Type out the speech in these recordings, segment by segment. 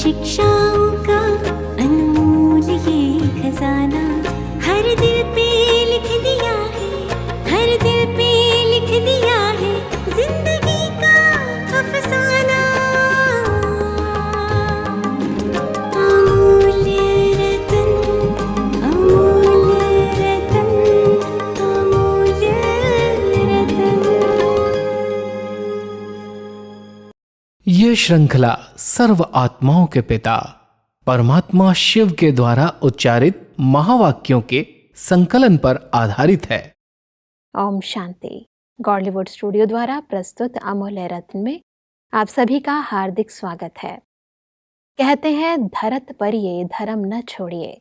शिक्षाओं का अनमोल ये खजाना हर दिल पे लिख दिया है, हर दिल पे लिख दिया है जिंदगी का अफसाना। अमूल्य रतन, अमूल्य रतन, अमूल्य रतन। ये श्रृंखला सर्व आत्माओं के पिता परमात्मा शिव के द्वारा उच्चारित महावाक्यों के संकलन पर आधारित है। ओम शांति। गॉडलीवुड स्टूडियो द्वारा प्रस्तुत अमूल्य रत्न में आप सभी का हार्दिक स्वागत है। कहते हैं धरत पर ये धर्म न छोड़िए।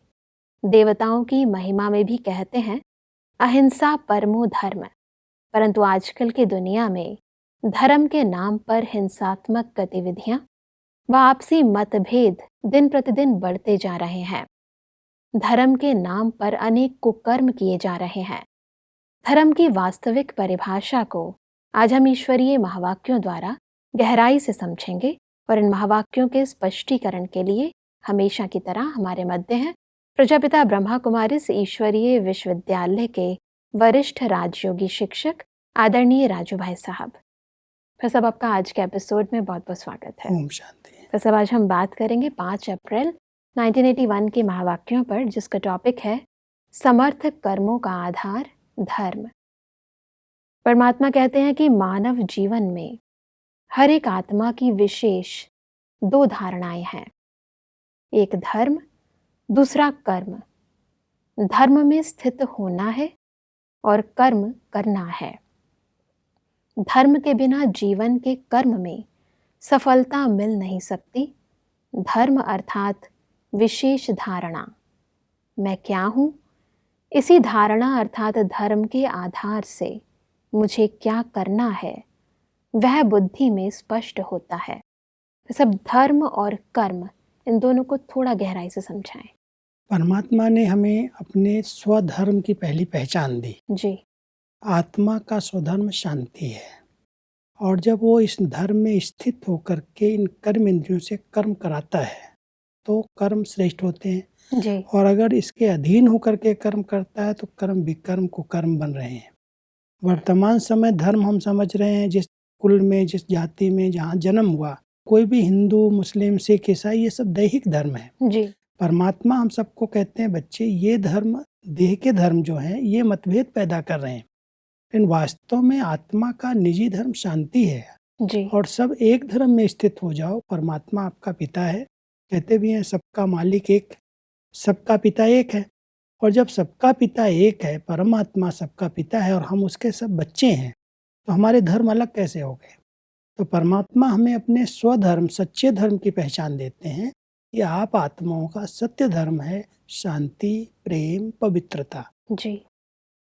देवताओं की महिमा में भी कहते हैं अहिंसा परमो धर्म। परंतु आजकल की दुनिया में धर्म के नाम पर हिंसात्मक गतिविधियां व आपसी मतभेद दिन प्रतिदिन बढ़ते जा रहे हैं। धर्म के नाम पर अनेक कुकर्म किए जा रहे हैं। धर्म की वास्तविक परिभाषा को आज हम ईश्वरीय महावाक्यों द्वारा गहराई से समझेंगे और इन महावाक्यों के स्पष्टीकरण के लिए हमेशा की तरह हमारे मध्य हैं प्रजापिता ब्रह्मा कुमारिस ईश्वरीय विश्वविद्यालय के वरिष्ठ राजयोगी शिक्षक आदरणीय राजू भाई साहब। फिर सब आपका आज के एपिसोड में बहुत बहुत स्वागत है। ओम शांति। फिर सब आज हम बात करेंगे 5 अप्रैल 1981 के महावाक्यों पर, जिसका टॉपिक है समर्थ कर्मों का आधार धर्म। परमात्मा कहते हैं कि मानव जीवन में हर एक आत्मा की विशेष 2 धारणाएं हैं, एक धर्म, दूसरा कर्म। धर्म में स्थित होना है और कर्म करना है। धर्म के बिना जीवन के कर्म में सफलता मिल नहीं सकती। धर्म अर्थात विशेष धारणा, मैं क्या हूँ, इसी धारणा अर्थात धर्म के आधार से मुझे क्या करना है वह बुद्धि में स्पष्ट होता है। सब धर्म और कर्म इन दोनों को थोड़ा गहराई से समझाएं। परमात्मा ने हमें अपने स्वधर्म की पहली पहचान दी। जी। आत्मा का स्वधर्म शांति है, और जब वो इस धर्म में स्थित होकर के इन कर्म इंद्रियों से कर्म कराता है तो कर्म श्रेष्ठ होते हैं। जी। और अगर इसके अधीन होकर के कर्म करता है तो कर्म विकर्म को कर्म बन रहे हैं। वर्तमान समय धर्म हम समझ रहे हैं जिस कुल में, जिस जाति में जहाँ जन्म हुआ, कोई भी हिंदू, मुस्लिम, सिख, ईसाई, ये सब दैहिक धर्म है। जी। परमात्मा हम सबको कहते हैं बच्चे, ये धर्म, देह के धर्म जो हैं, ये मतभेद पैदा कर रहे हैं। लेकिन वास्तव में आत्मा का निजी धर्म शांति है। जी। और सब एक धर्म में स्थित हो जाओ। परमात्मा आपका पिता है, कहते भी हैं सबका मालिक एक, सबका पिता एक है। और जब सबका पिता एक है, परमात्मा सबका पिता है और हम उसके सब बच्चे हैं, तो हमारे धर्म अलग कैसे हो गए? तो परमात्मा हमें अपने स्वधर्म, सच्चे धर्म की पहचान देते हैं। ये आप आत्माओं का सत्य धर्म है, शांति, प्रेम, पवित्रता। जी।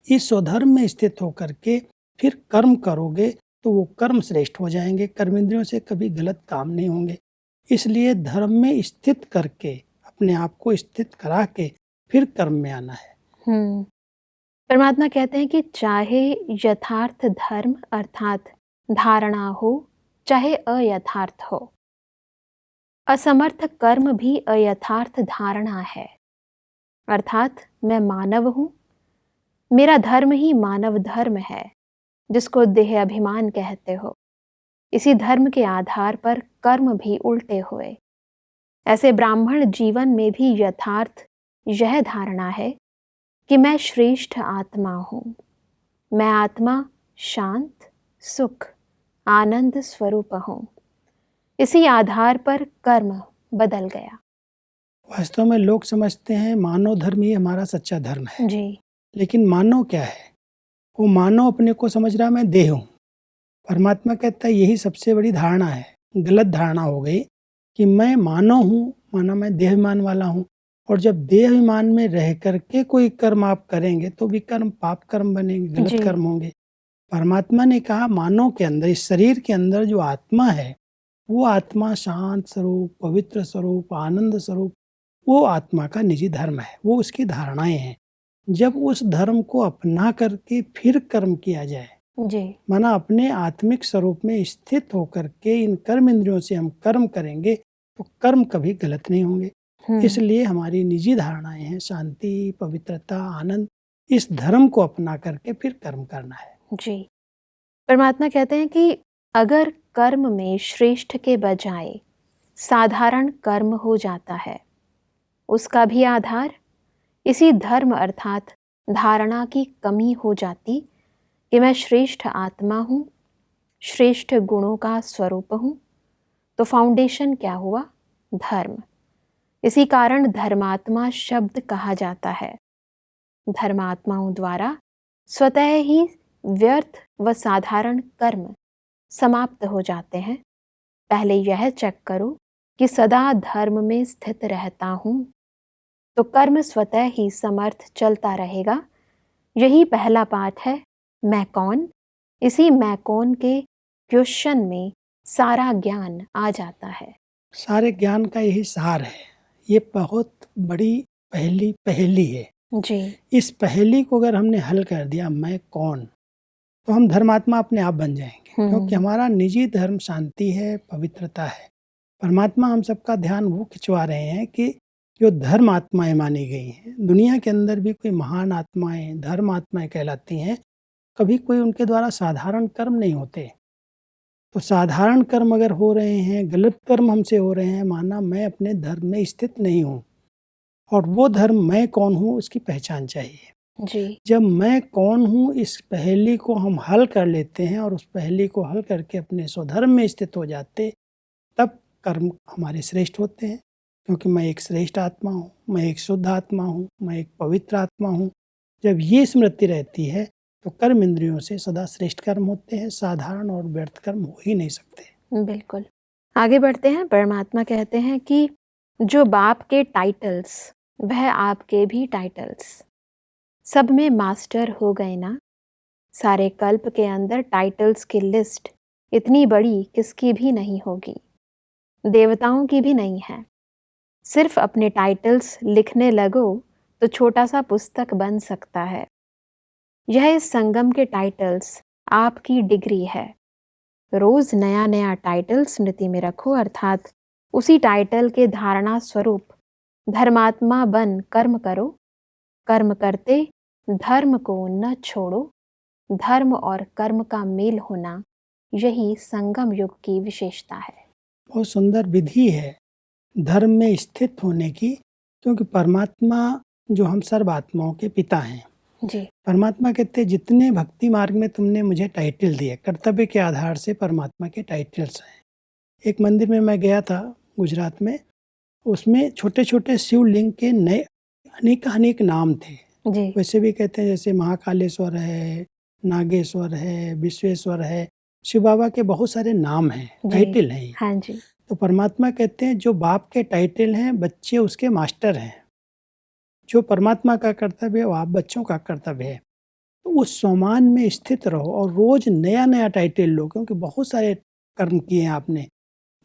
इस स्वधर्म में स्थित होकर के फिर कर्म करोगे तो वो कर्म श्रेष्ठ हो जाएंगे। कर्मेंद्रियों से कभी गलत काम नहीं होंगे। इसलिए धर्म में स्थित करके, अपने आप को स्थित करा के फिर कर्म में आना है। परमात्मा कहते हैं कि चाहे यथार्थ धर्म अर्थात धारणा हो, चाहे अयथार्थ हो, असमर्थ कर्म भी अयथार्थ धारणा है। अर्थात मैं मानव हूँ, मेरा धर्म ही मानव धर्म है, जिसको देह अभिमान कहते हो। इसी धर्म के आधार पर कर्म भी उल्टे हुए। ऐसे ब्राह्मण जीवन में भी यथार्थ यह धारणा है कि मैं श्रेष्ठ आत्मा हूँ। मैं आत्मा शांत, सुख, आनंद स्वरूप हूँ। इसी आधार पर कर्म बदल गया। वास्तव में लोग समझते हैं मानव धर्म ही हमारा सच्चा धर्म है। जी। लेकिन मानव क्या है? वो मानव अपने को समझ रहा मैं देह हूँ। परमात्मा कहता है यही सबसे बड़ी धारणा है। गलत धारणा हो गई कि मैं मानव हूँ, माना मैं देहाभिमान वाला हूँ। और जब देहाभिमान में रह करके कोई कर्म आप करेंगे तो विकर्म, पाप कर्म बनेंगे, गलत कर्म होंगे। परमात्मा ने कहा मानव के अंदर, इस शरीर के अंदर जो आत्मा है, वो आत्मा शांत स्वरूप, पवित्र स्वरूप, आनंद स्वरूप, वो आत्मा का निजी धर्म है। वो उसकी धारणाएं हैं। जब उस धर्म को अपना करके फिर कर्म किया जाए, जी, माना अपने आत्मिक स्वरूप में स्थित होकर के इन कर्म इंद्रियों से हम कर्म करेंगे तो कर्म कभी गलत नहीं होंगे। हम्म, इसलिए हमारी निजी धारणाएं हैं शांति, पवित्रता, आनंद, इस धर्म को अपना करके फिर कर्म करना है। जी। परमात्मा कहते हैं कि अगर कर्म में श्रेष्ठ के बजाय साधारण कर्म हो जाता है, उसका भी आधार इसी धर्म अर्थात धारणा की कमी हो जाती कि मैं श्रेष्ठ आत्मा हूँ, श्रेष्ठ गुणों का स्वरूप हूँ, तो फाउंडेशन क्या हुआ? धर्म। इसी कारण धर्मात्मा शब्द कहा जाता है। धर्मात्माओं द्वारा स्वतः ही व्यर्थ व साधारण कर्म समाप्त हो जाते हैं। पहले यह चेक करो कि सदा धर्म में स्थित रहता हूँ, तो कर्म स्वतः ही समर्थ चलता रहेगा। यही पहला पाठ है, मैं कौन। इसी मैं कौन के क्वेश्चन में सारा ज्ञान आ जाता है। सारे ज्ञान का यही सार है। ये बहुत बड़ी पहेली है। जी। इस पहेली को अगर हमने हल कर दिया, मैं कौन, तो हम धर्मात्मा अपने आप बन जाएंगे। क्योंकि हमारा निजी धर्म शांति है, पवित्रता है। परमात्मा हम सबका ध्यान वो खिंचवा रहे हैं कि जो धर्म आत्माएं मानी गई हैं, दुनिया के अंदर भी कोई महान आत्माएं धर्म आत्माएं कहलाती हैं, कभी कोई उनके द्वारा साधारण कर्म नहीं होते। तो साधारण कर्म अगर हो रहे हैं, गलत कर्म हमसे हो रहे हैं, माना मैं अपने धर्म में स्थित नहीं हूँ, और वो धर्म मैं कौन हूँ उसकी पहचान चाहिए। जी। जब मैं कौन हूँ इस पहेली को हम हल कर लेते हैं और उस पहेली को हल करके अपने स्वधर्म में स्थित हो जाते, तब कर्म हमारे श्रेष्ठ होते हैं। क्योंकि मैं एक श्रेष्ठ आत्मा हूँ, मैं एक शुद्ध आत्मा हूँ, मैं एक पवित्र आत्मा हूँ। जब ये स्मृति रहती है तो कर्म इंद्रियों से सदा श्रेष्ठ कर्म होते हैं, साधारण और व्यर्थ कर्म हो ही नहीं सकते। बिल्कुल। आगे बढ़ते हैं। परमात्मा कहते हैं कि जो बाप के टाइटल्स वह आपके भी टाइटल्स, सब में मास्टर हो गए ना। सारे कल्प के अंदर टाइटल्स की लिस्ट इतनी बड़ी किसकी भी नहीं होगी, देवताओं की भी नहीं है। सिर्फ अपने टाइटल्स लिखने लगो तो छोटा सा पुस्तक बन सकता है। यह इस संगम के टाइटल्स आपकी डिग्री है। रोज नया नया टाइटल स्मृति में रखो, अर्थात उसी टाइटल के धारणा स्वरूप धर्मात्मा बन कर्म करो। कर्म करते धर्म को न छोड़ो। धर्म और कर्म का मेल होना यही संगम युग की विशेषता है। बहुत सुंदर विधि है धर्म में स्थित होने की, क्योंकि परमात्मा जो हम सर्व आत्माओं के पिता हैं, जी। परमात्मा कहते हैं जितने भक्ति मार्ग में तुमने मुझे टाइटल दिए, कर्तव्य के आधार से परमात्मा के टाइटल्स हैं। एक मंदिर में मैं गया था गुजरात में, उसमें छोटे छोटे शिवलिंग के नए अनेक नाम थे। जी। वैसे भी कहते हैं जैसे महाकालेश्वर है, नागेश्वर है, विश्वेश्वर है, शिव बाबा के बहुत सारे नाम हैं, टाइटल हैं। हाँ जी। तो परमात्मा कहते हैं जो बाप के टाइटल हैं, बच्चे उसके मास्टर हैं। जो परमात्मा का कर्तव्य है वो आप बच्चों का कर्तव्य है। तो उस सम्मान में स्थित रहो और रोज नया नया टाइटल लो, क्योंकि बहुत सारे कर्म किए हैं आपने।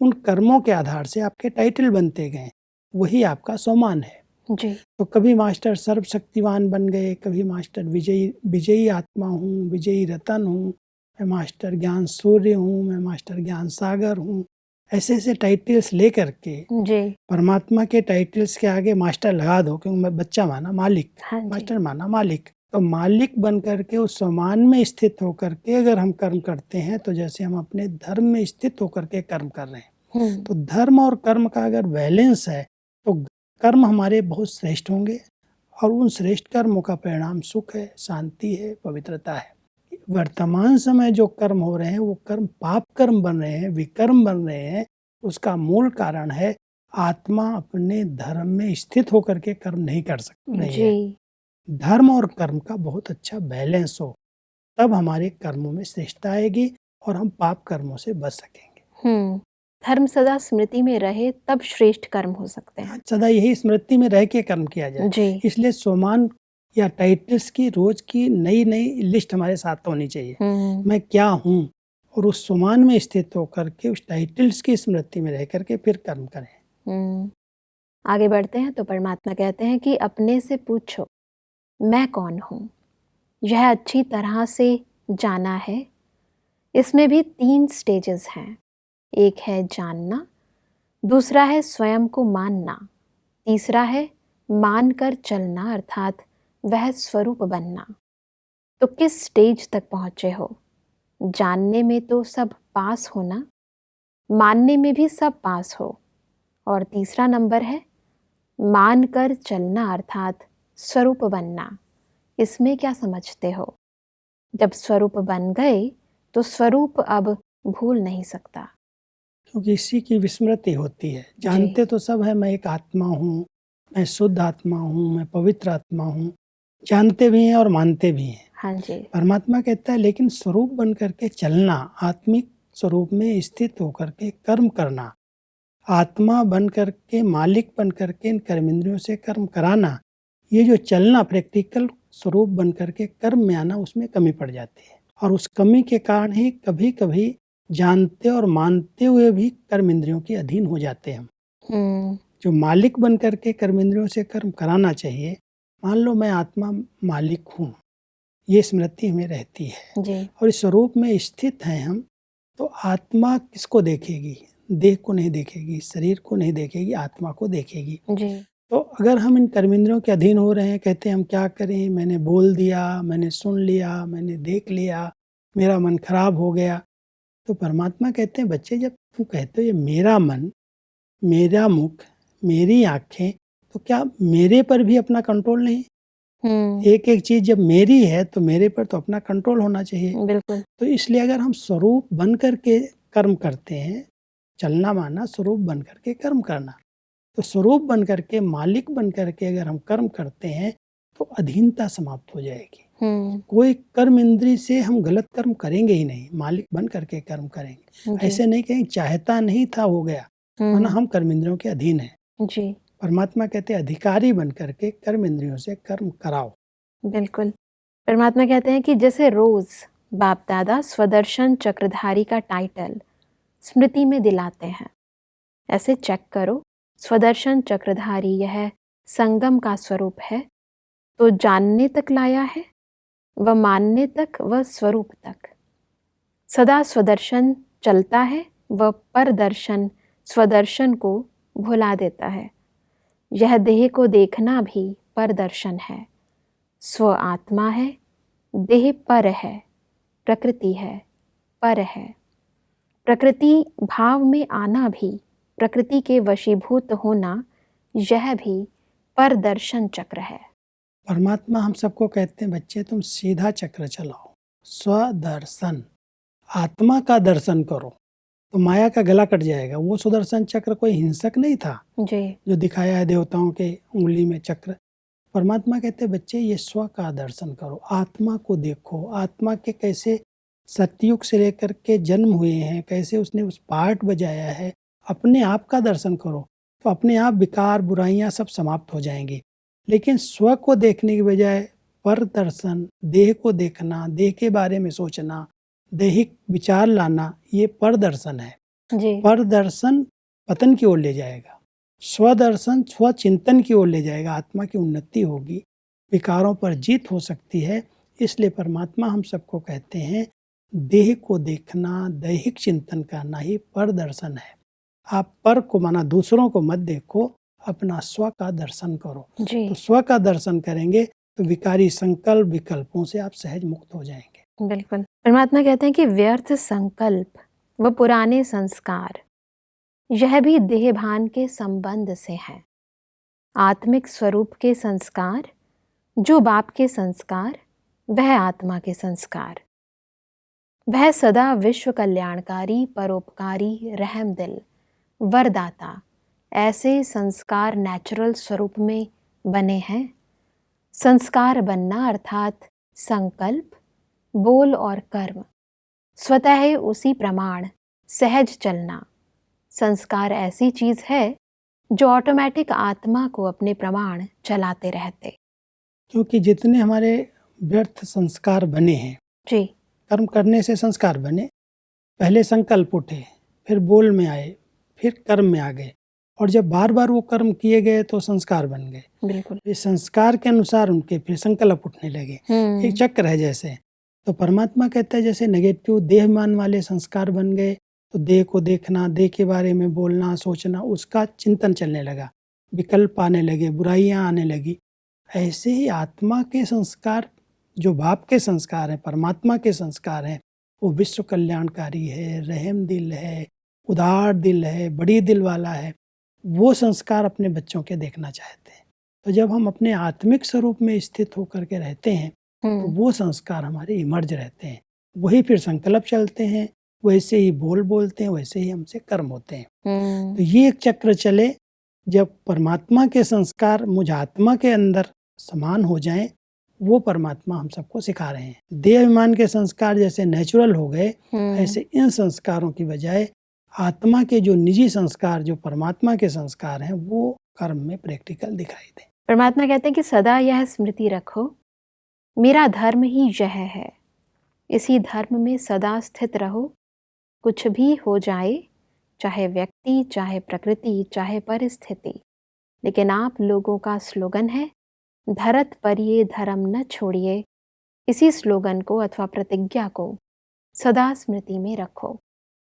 उन कर्मों के आधार से आपके टाइटल बनते गए, वही आपका सम्मान है। जी। तो कभी मास्टर सर्वशक्तिवान बन गए, कभी मास्टर विजयी आत्मा हूँ, विजयी रतन हूँ, मैं मास्टर ज्ञान सूर्य हूँ, मैं मास्टर ज्ञान सागर हूँ। ऐसे ऐसे टाइटल्स लेकर के जी। परमात्मा के टाइटल्स के आगे मास्टर लगा दो, क्योंकि मैं बच्चा माना मालिक, हाँ जी। मास्टर माना मालिक। तो मालिक बन करके उस सम्मान में स्थित होकर के अगर हम कर्म करते हैं, तो जैसे हम अपने धर्म में स्थित होकर के कर्म कर रहे हैं। तो धर्म और कर्म का अगर बैलेंस है तो कर्म हमारे बहुत श्रेष्ठ होंगे, और उन श्रेष्ठ कर्मों का परिणाम सुख है, शांति है, पवित्रता है। वर्तमान समय जो कर्म हो रहे हैं वो कर्म पाप कर्म बन रहे हैं, विकर्म बन रहे हैं। उसका मूल कारण है आत्मा अपने धर्म में स्थित होकर के कर्म नहीं कर सकती है। धर्म और कर्म का बहुत अच्छा बैलेंस हो, तब हमारे कर्मों में श्रेष्ठता आएगी और हम पाप कर्मों से बच सकेंगे। धर्म सदा स्मृति में रहे तब श्रेष्ठ कर्म हो सकते हैं। सदा यही स्मृति में रह के कर्म किया जाए। जी। इसलिए सम्मान या टाइटल्स की रोज की नई नई लिस्ट हमारे साथ होनी चाहिए। मैं क्या हूँ, और उस सम्मान में स्थित होकर के उस टाइटल्स की स्मृति में रह करके फिर कर्म करें। आगे बढ़ते हैं तो परमात्मा कहते हैं कि अपने से पूछो मैं कौन हूँ। यह अच्छी तरह से जाना है। इसमें भी 3 स्टेजेस हैं। एक है जानना, दूसरा है स्वयं को मानना, तीसरा है मानकर चलना अर्थात वह स्वरूप बनना। तो किस स्टेज तक पहुंचे हो? जानने में तो सब पास होना, मानने में भी सब पास हो, और तीसरा नंबर है मानकर चलना अर्थात स्वरूप बनना। इसमें क्या समझते हो? जब स्वरूप बन गए तो स्वरूप अब भूल नहीं सकता। क्योंकि इसी की विस्मृति होती है। जानते तो सब है, मैं एक आत्मा हूँ, मैं शुद्ध आत्मा हूँ, मैं पवित्र आत्मा हूँ, जानते भी हैं और मानते भी हैं। हाँ जी। परमात्मा कहता है लेकिन स्वरूप बन करके चलना, आत्मिक स्वरूप में स्थित होकर के कर्म करना, आत्मा बन करके मालिक बन करके इन कर्मेंद्रियों से कर्म कराना, ये जो चलना प्रैक्टिकल स्वरूप बन करके कर्म में आना, उसमें कमी पड़ जाती है। और उस कमी के कारण ही कभी कभी जानते और मानते हुए भी कर्मेंद्रियों के अधीन हो जाते हैं हम। जो मालिक बन करके कर्मेंद्रियों से कर्म कराना चाहिए, मान लो मैं आत्मा मालिक हूँ, ये स्मृति हमें रहती है जी। और इस स्वरूप में स्थित हैं हम, तो आत्मा किसको देखेगी? देह को नहीं देखेगी, शरीर को नहीं देखेगी, आत्मा को देखेगी जी। तो अगर हम इन कर्मेंद्रियों के अधीन हो रहे हैं, कहते हैं हम क्या करें, मैंने बोल दिया, मैंने सुन लिया, मैंने देख लिया, मेरा मन खराब हो गया, तो परमात्मा कहते हैं बच्चे जब तुम कहते हो ये मेरा मन, मेरा मुख, मेरी आंखें, तो क्या मेरे पर भी अपना कंट्रोल नहीं? एक एक चीज जब मेरी है तो मेरे पर तो अपना कंट्रोल होना चाहिए। बिल्कुल। तो इसलिए अगर हम स्वरूप बन करके कर्म करते हैं, चलना माना स्वरूप बन करके कर्म करना, तो स्वरूप बन करके मालिक बन करके अगर हम कर्म करते हैं तो अधीनता समाप्त हो जाएगी। कोई कर्म इंद्री से हम गलत कर्म करेंगे ही नहीं, मालिक बन करके कर्म करेंगे। ऐसे नहीं कहेंगे चाहता नहीं था हो गया, वरना हम कर्म इंद्रियों के अधीन हैं। जी। परमात्मा कहते हैं अधिकारी बन करके कर्म इंद्रियों से कर्म कराओ। बिल्कुल। परमात्मा कहते हैं कि जैसे रोज बाप दादा स्वदर्शन चक्रधारी का टाइटल स्मृति में दिलाते हैं, ऐसे चेक करो स्वदर्शन चक्रधारी यह संगम का स्वरूप है, तो जानने तक लाया है, व मानने तक, व स्वरूप तक। सदा स्वदर्शन चलता है, व परदर्शन स्वदर्शन को भुला देता है। यह देह को देखना भी परदर्शन है। स्व आत्मा है, देह पर है, प्रकृति है, पर है। प्रकृति भाव में आना भी, प्रकृति के वशीभूत होना, यह भी परदर्शन चक्र है। परमात्मा हम सबको कहते हैं बच्चे तुम सीधा चक्र चलाओ, स्वदर्शन, आत्मा का दर्शन करो, तो माया का गला कट जाएगा। वो सुदर्शन चक्र कोई हिंसक नहीं था जी। जो दिखाया है देवताओं के उंगली में चक्र। परमात्मा कहते हैं बच्चे ये स्व का दर्शन करो, आत्मा को देखो, आत्मा के कैसे सतयुग से लेकर के जन्म हुए हैं, कैसे उसने उस पार्ट बजाया है, अपने आप का दर्शन करो, तो अपने आप विकार बुराइयां सब समाप्त हो जाएंगी। लेकिन स्व को देखने की बजाय पर दर्शन, देह को देखना, देह के बारे में सोचना, दैहिक विचार लाना, ये पर दर्शन है। जी। पर दर्शन पतन की ओर ले जाएगा, स्वदर्शन स्वचिंतन की ओर ले जाएगा, आत्मा की उन्नति होगी, विकारों पर जीत हो सकती है। इसलिए परमात्मा हम सबको कहते हैं देह को देखना, दैहिक चिंतन करना ही पर दर्शन है। आप पर को माना दूसरों को मत देखो, अपना स्व का दर्शन करो। जी। तो स्व का दर्शन करेंगे तो विकारी संकल्प विकल्पों से आप सहज मुक्त हो जाएंगे। बिल्कुल। परमात्मा कहते हैं कि व्यर्थ संकल्प व पुराने संस्कार, यह भी देह भान के संबंध से है। आत्मिक स्वरूप के संस्कार, जो बाप के संस्कार, वह आत्मा के संस्कार। वह सदा विश्व कल्याणकारी, परोपकारी, रहम दिल, वरदाता, ऐसे संस्कार नेचुरल स्वरूप में बने हैं। संस्कार बनना अर्थात संकल्प, बोल और कर्म, स्वतः ही उसी प्रमाण सहज चलना। संस्कार ऐसी चीज है जो ऑटोमेटिक आत्मा को अपने प्रमाण चलाते रहते। क्योंकि जितने हमारे व्यर्थ संस्कार बने हैं, जी। कर्म करने से संस्कार बने, पहले संकल्प उठे, फिर बोल में आए, फिर कर्म में आ गए, और जब बार बार वो कर्म किए गए तो संस्कार बन गए। बिल्कुल। इस संस्कार के अनुसार उनके फिर संकल्प उठने लगे। एक चक्र है जैसे। तो परमात्मा कहता है जैसे नेगेटिव देहमान वाले संस्कार बन गए तो देह को देखना, देह के बारे में बोलना, सोचना, उसका चिंतन चलने लगा, विकल्प आने लगे, बुराइयां आने लगी। ऐसे ही आत्मा के संस्कार, जो बाप के संस्कार हैं, परमात्मा के संस्कार हैं, वो विश्व कल्याणकारी है, रहम दिल है, उदार दिल है, बड़ी दिल वाला है, वो संस्कार अपने बच्चों के देखना चाहते हैं। तो जब हम अपने आत्मिक स्वरूप में स्थित होकर के रहते हैं तो वो संस्कार हमारे इमर्ज रहते हैं, वही फिर संकल्प चलते हैं, वैसे ही बोलते हैं, वैसे ही हमसे कर्म होते हैं। तो ये एक चक्र चले, जब परमात्मा के संस्कार मुझ आत्मा के अंदर समान हो जाएं, वो परमात्मा हम सबको सिखा रहे हैं। देह अभिमान के संस्कार जैसे नेचुरल हो गए, ऐसे इन संस्कारों की बजाय आत्मा के जो निजी संस्कार, जो परमात्मा के संस्कार हैं, वो कर्म में प्रैक्टिकल दिखाई दें। परमात्मा कहते हैं कि सदा यह स्मृति रखो, मेरा धर्म ही यह है, इसी धर्म में सदा स्थित रहो, कुछ भी हो जाए, चाहे व्यक्ति, चाहे प्रकृति, चाहे परिस्थिति, लेकिन आप लोगों का स्लोगन है धरत पर ये धर्म न छोड़िए। इसी स्लोगन को अथवा प्रतिज्ञा को सदा स्मृति में रखो।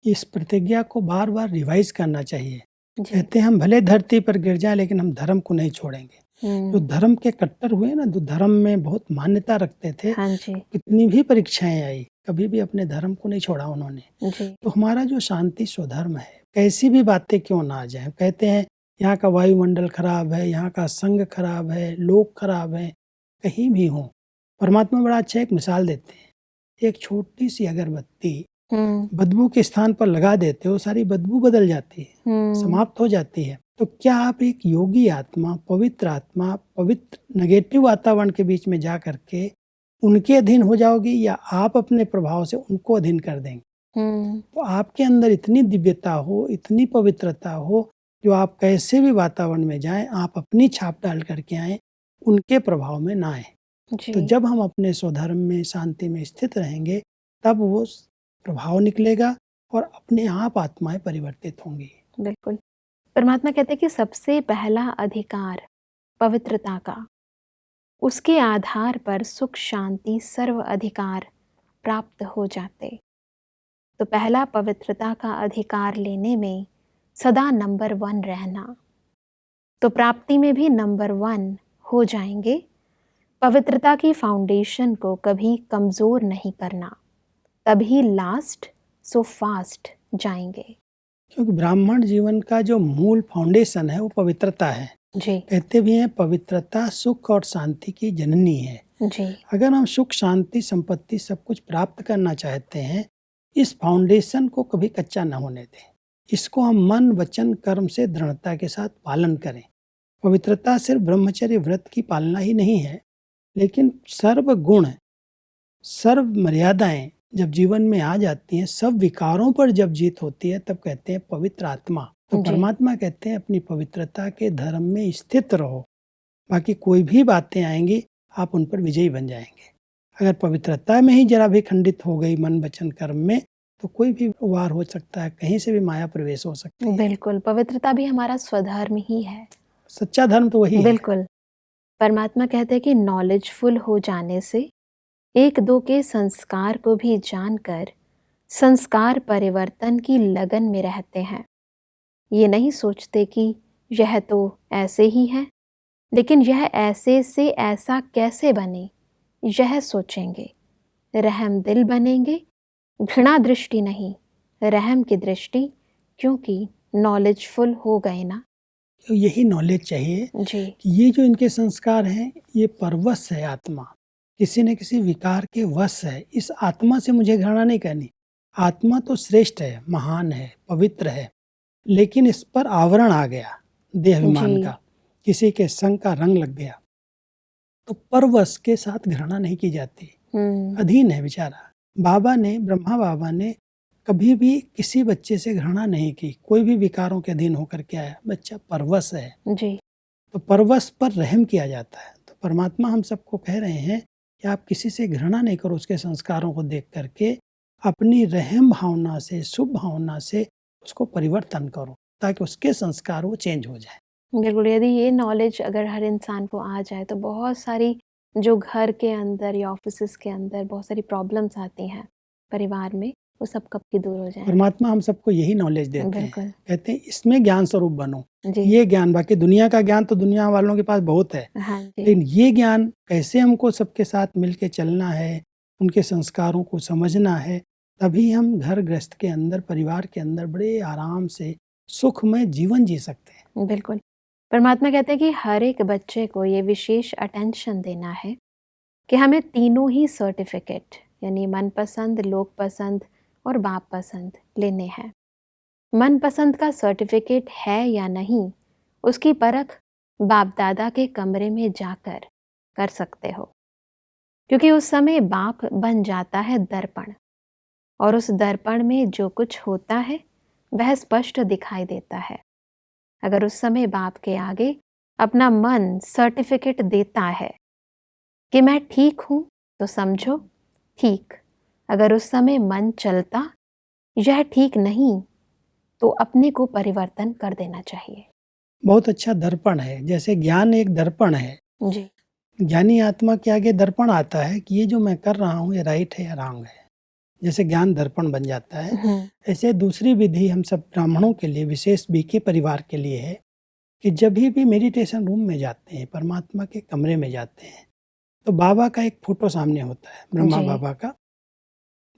इस प्रतिज्ञा को बार बार रिवाइज करना चाहिए। कहते हैं हम भले धरती पर गिर जाए लेकिन हम धर्म को नहीं छोड़ेंगे। जो धर्म के कट्टर हुए ना, जो धर्म में बहुत मान्यता रखते थे, हाँ जी। कितनी भी परीक्षाएं आई, कभी भी अपने धर्म को नहीं छोड़ा उन्होंने जी। तो हमारा जो शांति स्वधर्म है, कैसी भी बातें क्यों ना आ जाए, कहते हैं यहाँ का वायुमंडल खराब है, यहाँ का संग खराब है, लोग खराब है, कहीं भी हो, परमात्मा बड़ा अच्छा एक मिसाल देते हैं। एक छोटी सी अगरबत्ती बदबू के स्थान पर लगा देते हो, सारी बदबू बदल जाती है, समाप्त हो जाती है। तो क्या आप एक योगी आत्मा, पवित्र नेगेटिव वातावरण के बीच में जा करके उनके अधीन हो जाओगे, या आप अपने प्रभाव से उनको अधीन कर देंगे? तो आपके अंदर इतनी दिव्यता हो, इतनी पवित्रता हो, जो आप कैसे भी वातावरण में जाएं, आप अपनी छाप डाल करके आए, उनके प्रभाव में ना आए। तो जब हम अपने स्वधर्म में, शांति में स्थित रहेंगे, तब वो प्रभाव निकलेगा और अपने आप आत्माएं परिवर्तित होंगी। बिल्कुल। परमात्मा कहते हैं कि सबसे पहला अधिकार पवित्रता का, उसके आधार पर सुख शांति सर्व अधिकार प्राप्त हो जाते। तो पहला पवित्रता का अधिकार लेने में सदा नंबर 1 रहना, तो प्राप्ति में भी नंबर 1 हो जाएंगे। पवित्रता की फाउंडेशन को कभी कमज़ोर नहीं करना, तभी लास्ट सो फास्ट जाएंगे। क्योंकि ब्राह्मण जीवन का जो मूल फाउंडेशन है वो पवित्रता है जी। कहते भी हैं पवित्रता सुख और शांति की जननी है जी। अगर हम सुख शांति संपत्ति सब कुछ प्राप्त करना चाहते हैं, इस फाउंडेशन को कभी कच्चा न होने दें। इसको हम मन वचन कर्म से दृढ़ता के साथ पालन करें। पवित्रता सिर्फ ब्रह्मचर्य व्रत की पालना ही नहीं है, लेकिन सर्व गुण सर्व मर्यादाएं जब जीवन में आ जाती हैं, सब विकारों पर जब जीत होती है, तब कहते हैं पवित्र आत्मा। तो परमात्मा कहते हैं अपनी पवित्रता के धर्म में स्थित रहो, बाकी कोई भी बातें आएंगी आप उन पर विजयी बन जाएंगे। अगर पवित्रता में ही जरा भी खंडित हो गई मन वचन कर्म में, तो कोई भी वार हो सकता है, कहीं से भी माया प्रवेश हो सकती है। बिल्कुल, पवित्रता भी हमारा स्वधर्म ही है। सच्चा धर्म तो वही है। बिल्कुल। परमात्मा कहते हैं कि नॉलेजफुल हो जाने से एक दो के संस्कार को भी जानकर संस्कार परिवर्तन की लगन में रहते हैं। ये नहीं सोचते कि यह तो ऐसे ही है, लेकिन यह ऐसे से ऐसा कैसे बने, यह सोचेंगे। रहम दिल बनेंगे, घृणा दृष्टि नहीं, रहम की दृष्टि, क्योंकि नॉलेजफुल हो गए ना। तो यही नॉलेज चाहिए जी। कि ये जो इनके संस्कार हैं, ये परवश है आत्मा, किसी न किसी विकार के वश है। इस आत्मा से मुझे घृणा नहीं करनी। आत्मा तो श्रेष्ठ है, महान है, पवित्र है, लेकिन इस पर आवरण आ गया देह अभिमान का, किसी के संग का रंग लग गया, तो परवश के साथ घृणा नहीं की जाती। अधीन है बेचारा। ब्रह्मा बाबा ने कभी भी किसी बच्चे से घृणा नहीं की, कोई भी विकारों के अधीन होकर के आया, बच्चा परवश है जी। तो परवश पर रहम किया जाता है। तो परमात्मा हम सबको कह रहे हैं कि आप किसी से घृणा नहीं करो, उसके संस्कारों को देख करके अपनी रहम भावना से, शुभ भावना से उसको परिवर्तन करो, ताकि उसके संस्कार वो चेंज हो जाए। बिल्कुल। यदि ये नॉलेज अगर हर इंसान को आ जाए, तो बहुत सारी जो घर के अंदर या ऑफिस के अंदर बहुत सारी प्रॉब्लम्स आती हैं परिवार में, वो सब कब की दूर हो जाए। परमात्मा हम सबको यही नॉलेज देते हैं, बिल्कुल कहते हैं इसमें ज्ञान स्वरूप बनो। जी। ये ज्ञान, बाकी दुनिया का ज्ञान तो दुनिया वालों के पास बहुत है, हाँ जी। लेकिन ये ज्ञान कैसे हमको सबके साथ मिलके चलना है, उनके संस्कारों को समझना है, तभी हम घर गृहस्थ के अंदर, परिवार के अंदर बड़े आराम से सुखमय जीवन जी सकते हैं। बिल्कुल। परमात्मा कहते हैं कि हर एक बच्चे को ये विशेष अटेंशन देना है कि हमें तीनों ही सर्टिफिकेट यानी मनपसंद, लोक पसंद और बाप पसंद लेने हैं। मनपसंद का सर्टिफिकेट है या नहीं, उसकी परख बाप दादा के कमरे में जाकर कर सकते हो, क्योंकि उस समय बाप बन जाता है दर्पण, और उस दर्पण में जो कुछ होता है वह स्पष्ट दिखाई देता है। अगर उस समय बाप के आगे अपना मन सर्टिफिकेट देता है कि मैं ठीक हूं, तो समझो ठीक। अगर उस समय मन चलता यह ठीक नहीं, तो अपने को परिवर्तन कर देना चाहिए। बहुत अच्छा दर्पण है, जैसे ज्ञान एक दर्पण है। जी ज्ञानी आत्मा के आगे दर्पण आता है कि ये जो मैं कर रहा हूँ ये राइट है या रॉन्ग है। जैसे ज्ञान दर्पण बन जाता है, ऐसे दूसरी विधि हम सब ब्राह्मणों के लिए, विशेष बीके परिवार के लिए है कि जब भी मेडिटेशन रूम में जाते हैं, परमात्मा के कमरे में जाते हैं, तो बाबा का एक फोटो सामने होता है, ब्रह्मा जी। बाबा का।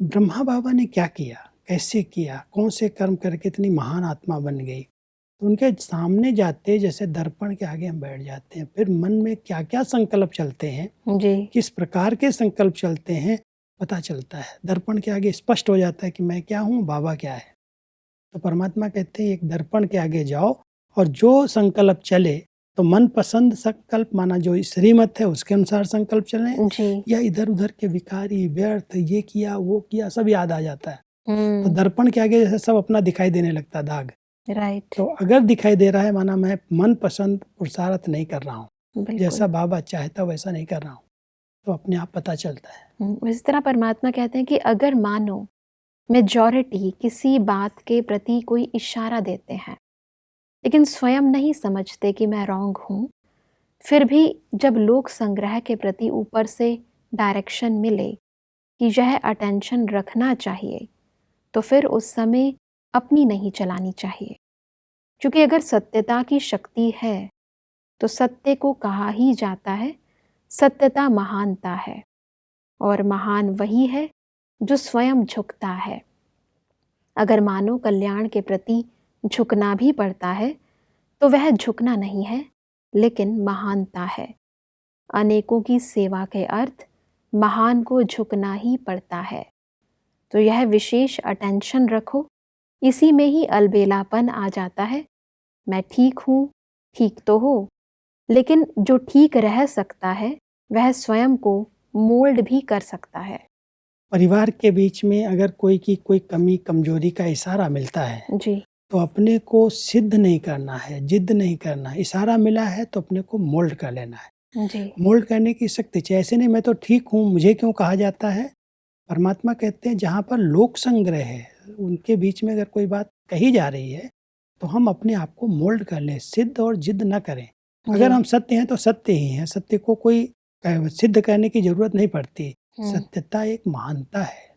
ब्रह्मा बाबा ने क्या किया, कैसे किया, कौन से कर्म करके इतनी महान आत्मा बन गई, तो उनके सामने जाते जैसे दर्पण के आगे हम बैठ जाते हैं। फिर मन में क्या क्या संकल्प चलते हैं, जी किस प्रकार के संकल्प चलते हैं, पता चलता है। दर्पण के आगे स्पष्ट हो जाता है कि मैं क्या हूँ, बाबा क्या है। तो परमात्मा कहते हैं एक दर्पण के आगे जाओ और जो संकल्प चले, तो मन पसंद संकल्प माना जो श्रीमत है उसके अनुसार संकल्प चलें, जी या इधर उधर के विकारी व्यर्थ ये किया वो किया सब याद आ जाता है। तो दर्पण के आगे जैसे सब अपना दिखाई देने लगता है दाग। राइट। तो अगर दिखाई दे रहा है, माना मैं मन पसंद पुरुषार्थ नहीं कर रहा हूँ, बिल्कुल। जैसा बाबा चाहता वैसा नहीं कर रहा हूँ, तो अपने आप पता चलता है। इस तरह परमात्मा कहते हैं कि अगर मानो मेजॉरिटी किसी बात के प्रति कोई इशारा देते हैं, लेकिन स्वयं नहीं समझते कि मैं रॉन्ग हूँ, फिर भी जब लोक संग्रह के प्रति ऊपर से डायरेक्शन मिले कि यह अटेंशन रखना चाहिए, तो फिर उस समय अपनी नहीं चलानी चाहिए। क्योंकि अगर सत्यता की शक्ति है तो सत्य को कहा ही जाता है सत्यता महानता है, और महान वही है जो स्वयं झुकता है। अगर मानव कल्याण के प्रति झुकना भी पड़ता है तो वह झुकना नहीं है, लेकिन महानता है। अनेकों की सेवा के अर्थ महान को झुकना ही पड़ता है। तो यह विशेष अटेंशन रखो, इसी में ही अलबेलापन आ जाता है। मैं ठीक हूँ, ठीक तो हो, लेकिन जो ठीक रह सकता है वह स्वयं को मोल्ड भी कर सकता है। परिवार के बीच में अगर कोई की कोई कमी कमजोरी का इशारा मिलता है, जी तो अपने को सिद्ध नहीं करना है, जिद नहीं करना है। इशारा मिला है तो अपने को मोल्ड कर लेना है। जी मोल्ड करने की शक्ति चाहिए। ऐसे नहीं मैं तो ठीक हूँ, मुझे क्यों कहा जाता है। परमात्मा कहते हैं जहाँ पर लोक संग्रह है, उनके बीच में अगर कोई बात कही जा रही है, तो हम अपने आप को मोल्ड कर लें, सिद्ध और जिद न करें। अगर हम सत्य हैं तो सत्य ही हैं, सत्य को कोई सिद्ध करने की जरूरत नहीं पड़ती। सत्यता एक महानता है,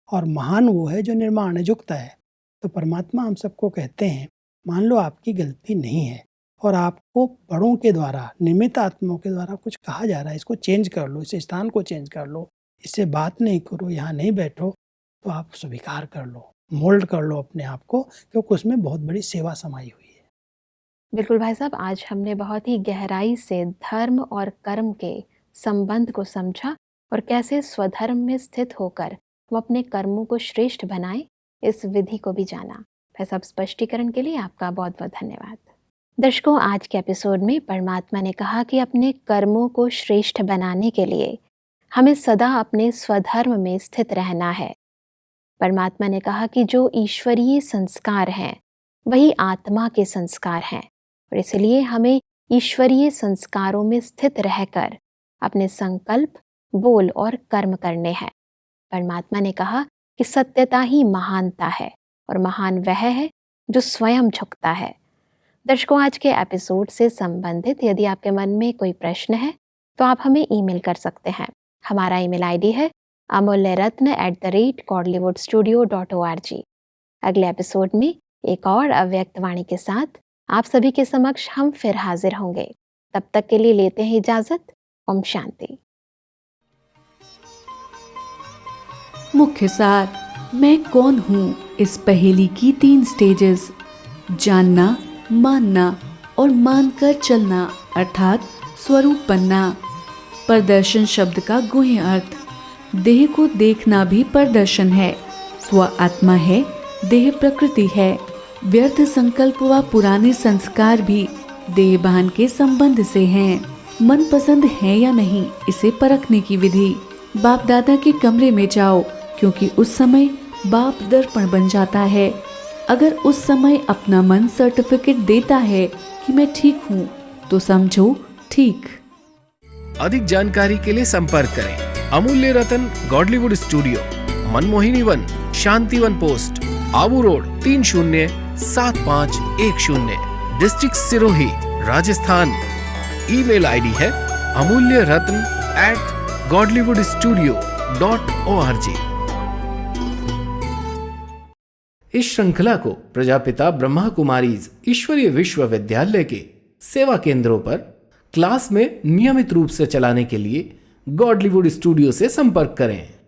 और महान वो है जो निर्माण है, जुकता है। तो परमात्मा हम सबको कहते हैं, मान लो आपकी गलती नहीं है और आपको बड़ों के द्वारा, निमित्त आत्माओं के द्वारा कुछ कहा जा रहा है, इसको चेंज कर लो, इस स्थान को चेंज कर लो, इससे बात नहीं करो, यहाँ नहीं बैठो, तो आप स्वीकार कर लो, मोल्ड कर लो अपने आप को, क्योंकि उसमें बहुत बड़ी सेवा समाई हुई है। बिल्कुल भाई साहब, आज हमने बहुत ही गहराई से धर्म और कर्म के संबंध को समझा और कैसे स्वधर्म में स्थित होकर हम अपने कर्मों को श्रेष्ठ बनाएं, इस विधि को भी जाना। भाई साहब, स्पष्टीकरण के लिए आपका बहुत बहुत धन्यवाद। दर्शकों, आज के एपिसोड में परमात्मा ने कहा कि अपने कर्मों को श्रेष्ठ बनाने के लिए हमें सदा अपने स्वधर्म में स्थित रहना है। परमात्मा ने कहा कि जो ईश्वरीय संस्कार हैं वही आत्मा के संस्कार हैं, और इसलिए हमें ईश्वरीय संस्कारों में स्थित रहकर अपने संकल्प, बोल और कर्म करने हैं। परमात्मा ने कहा कि सत्यता ही महानता है, और महान वह है जो स्वयं झुकता है। दर्शकों, आज के एपिसोड से संबंधित यदि आपके मन में कोई प्रश्न है तो आप हमें ईमेल कर सकते हैं। हमारा ईमेल आईडी है amulyaratna@godlywoodstudio.org। अगले एपिसोड में एक और अव्यक्त वाणी के साथ आप सभी के समक्ष हम फिर हाजिर होंगे। तब तक के लिए लेते हैं इजाजत। ओम शांति। मुख्य सार, मैं कौन हूँ इस पहेली की 3 स्टेजेस, जानना, मानना और मानकर चलना अर्थात स्वरूप बनना। प्रदर्शन शब्द का गुह्य अर्थ, देह को देखना भी प्रदर्शन है। स्व आत्मा है, देह प्रकृति है। व्यर्थ संकल्प व पुराने संस्कार भी देहभान के संबंध से हैं। मन पसंद है या नहीं, इसे परखने की विधि। बाप दादा के कमरे में जाओ, क्योंकि उस समय बाप दर्पण बन जाता है। अगर उस समय अपना मन सर्टिफिकेट देता है कि मैं ठीक हूँ, तो समझो ठीक। अधिक जानकारी के लिए संपर्क करें Amulya Ratan Godlywood studio, Manmohini Van, Shantivan post, Abu road 307510, district Sirohi, Rajasthan. Email ID है amulyaratn@godlywoodstudio.org। इस श्रृंखला को प्रजापिता ब्रह्मा कुमारीज ईश्वरीय विश्वविद्यालय के सेवा केंद्रों पर क्लास में नियमित रूप से चलाने के लिए गॉडलीवुड स्टूडियो से संपर्क करें।